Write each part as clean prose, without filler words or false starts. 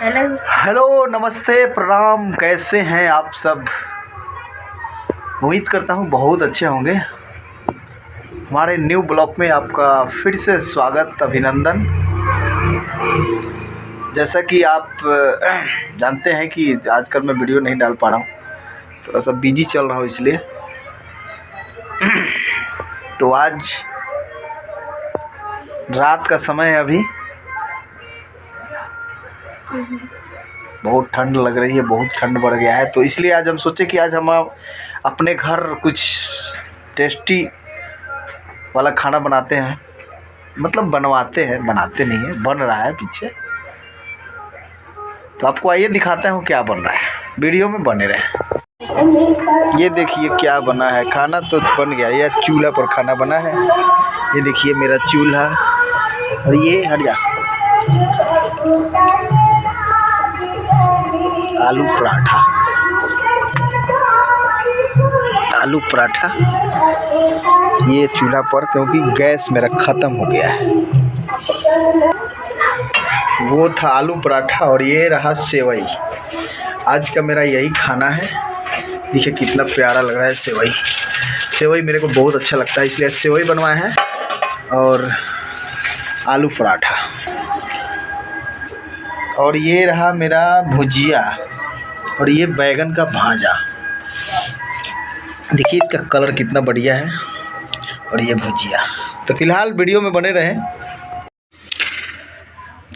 Hello नमस्ते प्रणाम, कैसे हैं आप सब। उम्मीद करता हूँ बहुत अच्छे होंगे। हमारे न्यू ब्लॉग में आपका फिर से स्वागत, अभिनंदन। जैसा कि आप जानते हैं कि आजकल मैं वीडियो नहीं डाल पा रहा हूँ, थोड़ा सा बिजी चल रहा हूँ इसलिए। तो आज रात का समय है, अभी बहुत ठंड लग रही है, बहुत ठंड बढ़ गया है। तो इसलिए आज हम सोचे कि आज हम अपने घर कुछ टेस्टी वाला खाना बनाते हैं, मतलब बनवाते हैं, बनाते नहीं है, बन रहा है पीछे। तो आपको आइए दिखाते हैं क्या बन रहा है, वीडियो में बने रहे। ये देखिए क्या बना है खाना, तो बन गया। ये चूल्हा पर खाना बना है। ये देखिए मेरा चूल्हा, और ये हट जा, आलू पराठा, आलू पराठा ये चूल्हा पर, क्योंकि गैस मेरा ख़त्म हो गया है। वो था आलू पराठा, और ये रहा सेवई। आज का मेरा यही खाना है। देखिए कितना प्यारा लग रहा है सेवई। सेवई मेरे को बहुत अच्छा लगता है, इसलिए सेवई बनवाए हैं, और आलू पराठा। और ये रहा मेरा भुजिया, और ये बैगन का भाजा। देखिए इसका कलर कितना बढ़िया है, और ये भुजिया। तो फिलहाल वीडियो में बने रहें।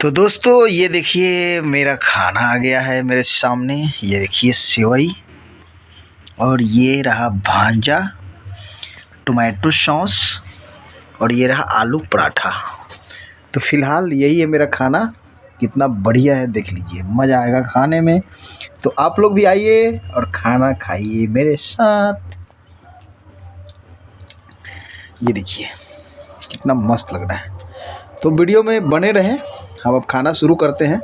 तो दोस्तों ये देखिए मेरा खाना आ गया है मेरे सामने। ये देखिए सेवई, और ये रहा भाजा, टोमेटो सॉस, और ये रहा आलू पराठा। तो फिलहाल यही है मेरा खाना। कितना बढ़िया है, देख लीजिए, मज़ा आएगा खाने में। तो आप लोग भी आइए और खाना खाइए मेरे साथ। ये देखिए कितना मस्त लग रहा है। तो वीडियो में बने रहें, हम अब खाना शुरू करते हैं।